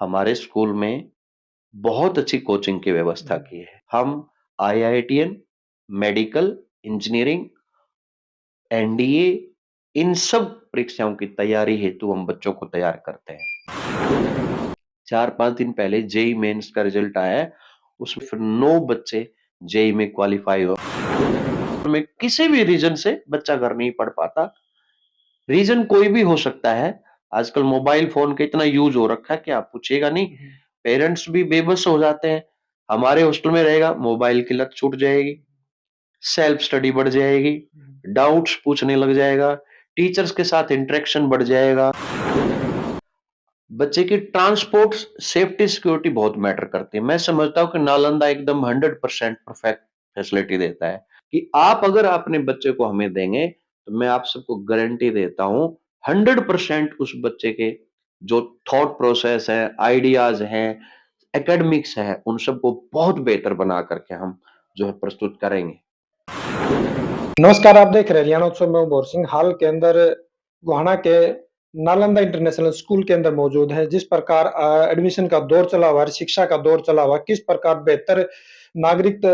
हमारे स्कूल में बहुत अच्छी कोचिंग की व्यवस्था की है। हम IITian, medical, engineering, NDA in सब परीक्षाओं की तैयारी हेतु हम बच्चों को तैयार करते हैं। 4-5 दिन पहले जेईई मेंस का रिजल्ट आया है, उसमें फिर 9 बच्चे जेईई में क्वालिफाई हो। में किसी भी रीजन से बच्चा घर नहीं पढ़ पाता। रीजन कोई भी हो सकता है। आजकल मोबाइल फोन का इतना यूज हो रखा है कि आप पूछिएगा नहीं। पेरेंट्स भी बेबस हो जाते हैं। हमारे हॉस्टल में रहेगा, मोबाइल की लत छूट जाएगी, सेल्फ स्टडी बढ़ जाएगी, डाउट्स पूछने लग जाएगा, टीचर्स के साथ इंटरेक्शन बढ़ जाएगा। बच्चे की ट्रांसपोर्ट सेफ्टी सिक्योरिटी बहुत मैटर करती है। मैं समझता हूं कि नालंदा एकदम 100% परफेक्ट फैसिलिटी देता है कि आप अगर अपने बच्चे को हमें देंगे तो मैं आप सबको गारंटी देता हूं 100% उस बच्चे के जो थॉट प्रोसेस है, आइडियाज हैं, एकेडमिक्स है, उन सबको बहुत बेहतर बना करके हम जो है प्रस्तुत करेंगे। नमस्कार, आप देख रहे हैं हरियाणा उत्सव में हूं भोर सिंह। हाल के अंदर गोहाना के नालंदा इंटरनेशनल स्कूल के अंदर मौजूद है। जिस प्रकार एडमिशन का दौर चला हुआ है, शिक्षा का दौर चला हुआ है, किस प्रकार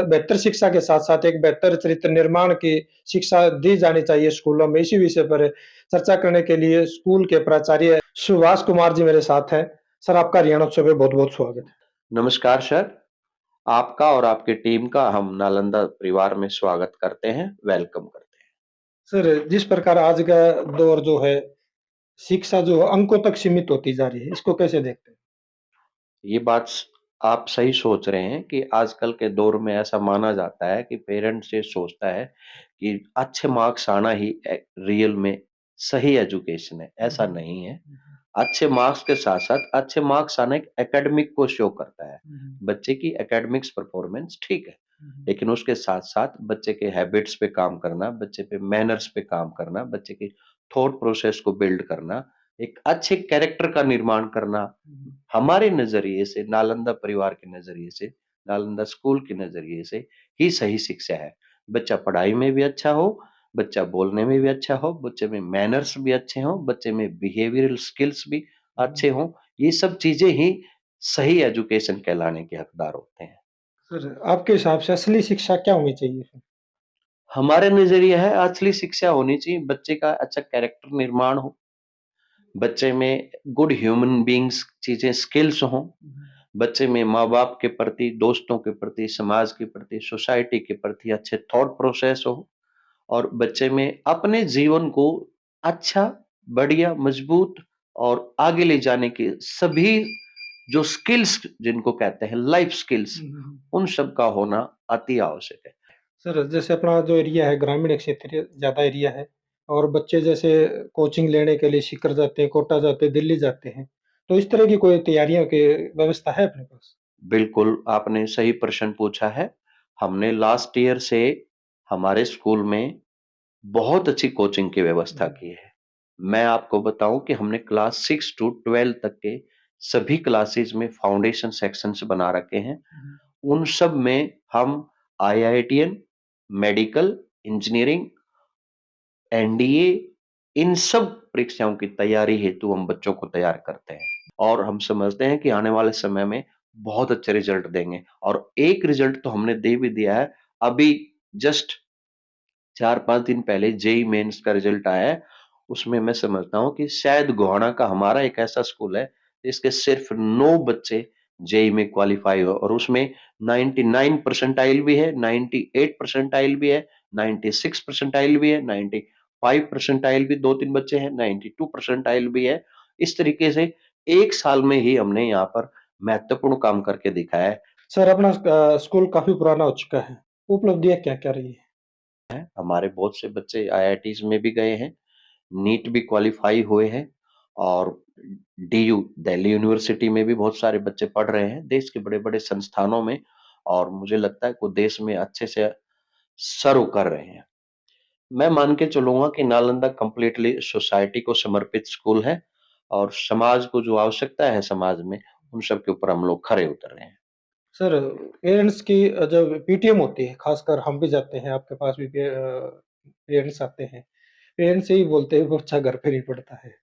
बेहतर शिक्षा के साथ साथ एक बेहतर चरित्र निर्माण की शिक्षा दी जानी चाहिए स्कूलों में, इसी विषय पर चर्चा करने के लिए स्कूल के प्राचार्य सुभाष कुमार जी मेरे साथ हैं। सर, आपका हरियाणा उत्सव में बहुत बहुत स्वागत है। नमस्कार सर, आपका और आपकी टीम का हम नालंदा परिवार में स्वागत करते हैं, वेलकम करते हैं। सर, जिस प्रकार आज का दौर जो है, शिक्षा जो अंकों तक सीमित होती जा रही है, इसको कैसे देखते हैं? ये बात आप सही सोच रहे हैं कि आजकल के दौर में ऐसा माना जाता है कि पेरेंट्स ये सोचता है कि अच्छे मार्क्स आना ही रियल में सही एजुकेशन है। ऐसा नहीं है। अच्छे मार्क्स के साथ साथ अच्छे मार्क्स आना एक एकेडमिक को शो करता है। बच्चे की एकेडमिक्स परफॉर्मेंस ठीक है, लेकिन उसके साथ साथ बच्चे के हैबिट्स पे काम करना, बच्चे पे मैनर्स पे काम करना, बच्चे की थॉट प्रोसेस को बिल्ड करना, एक अच्छे कैरेक्टर का निर्माण करना, हमारे नजरिए से, नालंदा परिवार के नजरिए से, नालंदा स्कूल के नजरिए से ही सही शिक्षा है। बच्चा पढ़ाई में भी अच्छा हो, बच्चा बोलने में भी अच्छा हो, बच्चे में मैनर्स भी अच्छे हों, बच्चे में बिहेवियरल स्किल्स भी अच्छे हों। ये सब चीजें ही सही एजुकेशन कहलाने के हकदार होते हैं। सर, आपके हिसाब से असली शिक्षा क्या होनी चाहिए फिर? हमारे नजरिए है असली शिक्षा होनी चाहिए बच्चे का अच्छा कैरेक्टर निर्माण हो, बच्चे में गुड ह्यूमन बीइंग्स चीजें स्किल्स हों, बच्चे में माँ बाप के प्रति, दोस्तों के प्रति, समाज के प्रति, सोसाइटी के प्रति अच्छे थॉट प्रोसेस हो, और बच्चे में अपने जीवन को अच्छा, बढ़िया, मजबूत और आगे ले जाने के सभी जो स्किल्स जिनको कहते हैं लाइफ स्किल्स, उन सब का होना अति आवश्यक है। सर, जैसे अपना जो एरिया है, ग्रामीण क्षेत्र ज़्यादा एरिया है और बच्चे जैसे कोचिंग लेने के लिए सीकर जाते हैं, कोटा जाते हैं, दिल्ली जाते हैं। तो इस तरह की कोई तैयारियों की व्यवस्था है अपने पास? बिल्कुल, आपने सही प्रश्न पूछा है। हमने लास्ट ईयर से हमारे स्कूल में बहुत अच्छी कोचिंग की व्यवस्था की है। मैं आपको बताऊं कि हमने क्लास 6 टू 12 तक के सभी क्लासेस में फाउंडेशन सेक्शंस बना रखे हैं। उन सब में हम IITian, medical, engineering, NDA in सब परीक्षाओं की तैयारी हेतु हम बच्चों को तैयार करते हैं, और हम समझते हैं कि आने वाले समय में बहुत अच्छे रिजल्ट देंगे। और एक रिजल्ट तो हमने दे भी दिया है। अभी जस्ट 4-5 दिन पहले जेईई मेंस का रिजल्ट आया है। उसमें मैं समझता हूँ कि शायद गोहाना का हमारा एक ऐसा स्कूल है जिसके सिर्फ 9 बच्चे जेईई में क्वालिफाई हो, और उसमें 99 परसेंटाइल भी है, 98 परसेंटाइल भी है, 96 परसेंटाइल भी है, 95 परसेंटाइल भी 2-3 बच्चे हैं, 92 परसेंटाइल भी है। इस तरीके से एक साल में ही हमने यहाँ पर महत्वपूर्ण काम करके दिखाया है। सर, अपना स्कूल काफ़ी पुराना हो चुका है। उपलब्धियाँ क्या-क्या रही है? हमारे बहुत से बच्चे आईआईटीज में भी गए हैं, नीट भी क्वालिफाई हुए हैं, और डीयू दिल्ली यूनिवर्सिटी में भी बहुत सारे बच्चे पढ़ रहे हैं, देश के बड़े-बड़े संस्थानों में, और मुझे लगता है कि वो देश में अच्छे से सर्व कर रहे हैं। मैं मान के चलूंगा कि नालंदा कंप्लीटली सोसाइटी को समर्पित स्कूल है, और समाज को जो आवश्यकता है समाज में, उन सब के ऊपर हम लोग खरे उतर रहे हैं। सर, पेरेंट्स की जब पीटीएम होती है, खासकर हम भी जाते हैं, आपके पास भी पेरेंट्स आते हैं। पेरेंट्स यही बोलते हैं, बच्चा घर पे नहीं पढ़ता है।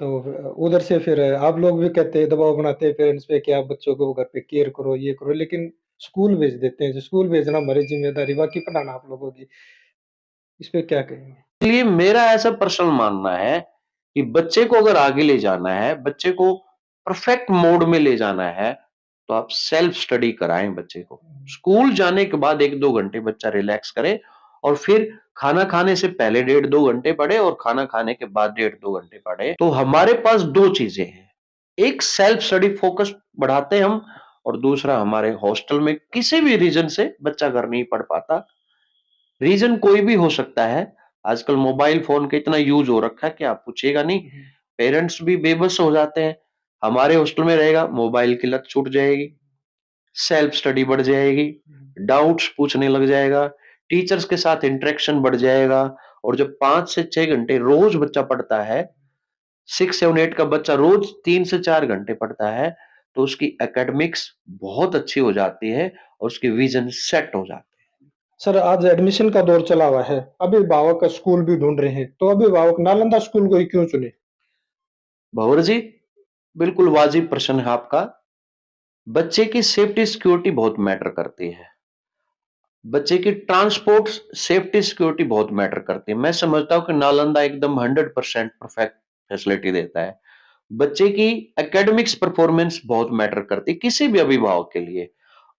तो उधर से फिर आप लोग भी कहते हैं, दबाव बनाते हैं पेरेंट्स पे कि आप बच्चों को घर पे केयर करो, ये करो, लेकिन स्कूल भेज देते हैं। जो स्कूल भेजना हमारी ज़िम्मेदारी, बाकी पढ़ाना आप लोगों की। इस पे क्या कहेंगे? इसलिए मेरा ऐसा पर्सनल मानना है कि बच्चे को अगर आगे ले जाना है, बच्चे को परफेक्ट मोड में ले जाना है, तो आप सेल्फ स्टडी कराएं बच्चे को। स्कूल जाने के बाद 1-2 घंटे बच्चा रिलैक्स करे और फिर खाना खाने से पहले 1.5-2 घंटे पढ़े और खाना खाने के बाद 1.5-2 घंटे पढ़े। तो हमारे पास 2 चीजें हैं। एक सेल्फ स्टडी फोकस बढ़ाते हैं हम, और दूसरा हमारे हॉस्टल में किसी भी रीजन से बच्चा घर नहीं पढ़ पाता। रीजन कोई भी हो सकता है। आजकल मोबाइल फोन का इतना यूज हो रखा है कि आप पूछिएगा नहीं। पेरेंट्स भी बेबस हो जाते हैं। हमारे हॉस्टल में रहेगा, मोबाइल की लत छूट जाएगी, सेल्फ स्टडी बढ़ जाएगी, डाउट्स पूछने लग जाएगा, टीचर्स के साथ इंटरेक्शन बढ़ जाएगा। और जब 5 से 6 घंटे रोज बच्चा पढ़ता है, 6, 7, 8 का बच्चा रोज 3 से 4 घंटे पढ़ता है, तो उसकी एकेडमिक्स बहुत अच्छी हो जाती है और उसकी विजन सेट हो जाती है। सर, आज एडमिशन का दौर चला हुआ है, अभिभावक स्कूल भी ढूंढ रहे हैं, तो अभिभावक नालंदा स्कूल को ही क्यों चुने? भंवर जी, बिल्कुल वाजिब प्रश्न है आपका। बच्चे की सेफ्टी सिक्योरिटी बहुत मैटर करती है। बच्चे की ट्रांसपोर्ट सेफ्टी सिक्योरिटी बहुत मैटर करती है। मैं समझता हूं कि नालंदा एकदम 100% परफेक्ट फैसिलिटी देता है। बच्चे की एकेडमिक्स परफॉर्मेंस बहुत मैटर करती है किसी भी अभिभावक के लिए।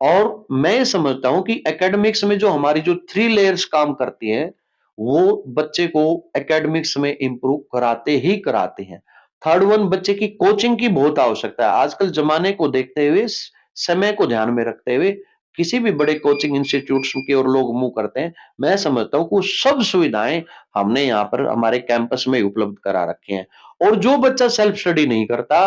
और मैं ये समझता हूं कि एकेडमिक्स में जो हमारी जो 3 लेयर्स काम करती हैं, वो बच्चे को एकेडमिक्स में इंप्रूव कराते ही कराते हैं। थर्ड वन, बच्चे की कोचिंग की बहुत आवश्यकता है। आजकल जमाने को देखते हुए, समय को ध्यान में रखते हुए किसी भी बड़े कोचिंग इंस्टीट्यूट्स की ओर लोग मुंह करते हैं। मैं समझता हूं कि सब सुविधाएं हमने यहाँ पर हमारे कैंपस में उपलब्ध करा रखी हैं। और जो बच्चा सेल्फ स्टडी नहीं करता,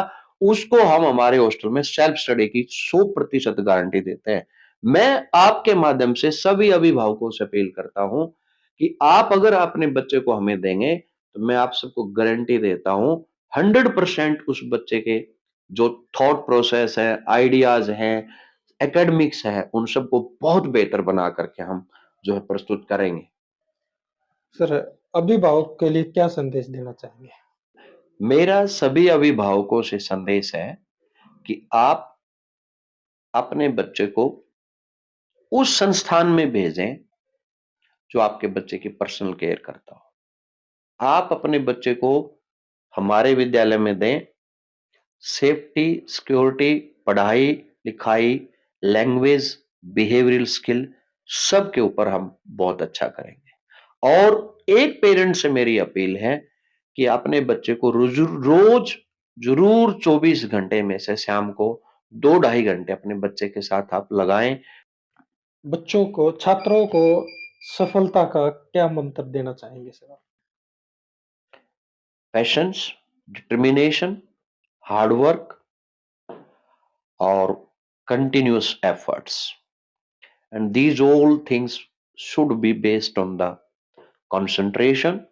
उसको हम हमारे हॉस्टल में सेल्फ स्टडी की 100% गारंटी देते हैं। मैं आपके माध्यम से सभी अभिभावकों से अपील करता हूं कि आप अगर अपने बच्चे को हमें देंगे, तो मैं आप सबको गारंटी देता हूं 100% उस बच्चे के जो थॉट प्रोसेस है, आइडियाज हैं, एकेडमिक्स है, उन सबको बहुत बेहतर बना करके हम जो है प्रस्तुत करेंगे। सर, अभिभावक के लिए क्या संदेश देना चाहेंगे? मेरा सभी अभिभावकों से संदेश है कि आप अपने बच्चे को उस संस्थान में भेजें जो आपके बच्चे की पर्सनल केयर करता हो। आप अपने बच्चे को हमारे विद्यालय में दें। सेफ्टी, सिक्योरिटी, पढ़ाई लिखाई, लैंग्वेज, बिहेवियरल स्किल, सब के ऊपर हम बहुत अच्छा करेंगे। और एक पेरेंट से मेरी अपील है कि अपने बच्चे को रोज जरूर 24 घंटे में से शाम को 2-2.5 घंटे अपने बच्चे के साथ आप लगाएं। बच्चों को, छात्रों को सफलता का क्या मंत्र देना चाहेंगे सर आप? पैशंस, डिटर्मिनेशन, हार्ड वर्क और continuous efforts, and these all things should be based on the concentration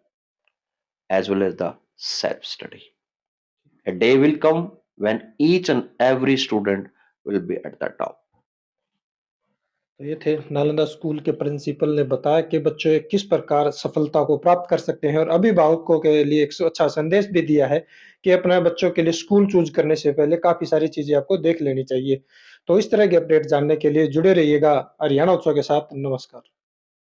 as well as the self study. A day will come when each and every student will be at the top. तो ये थे Nalanda school के principal ने बताया कि बच्चे किस प्रकार सफलता को प्राप्त कर सकते हैं, और अभिभावकों के लिए एक अच्छा संदेश भी दिया है कि अपने बच्चों के लिए स्कूल चूज करने से पहले काफी सारी चीजें आपको देख लेनी चाहिए। तो इस तरह के अपडेट जानने के लिए जुड़े रहिएगा हरियाणा उत्सव के साथ। नमस्कार।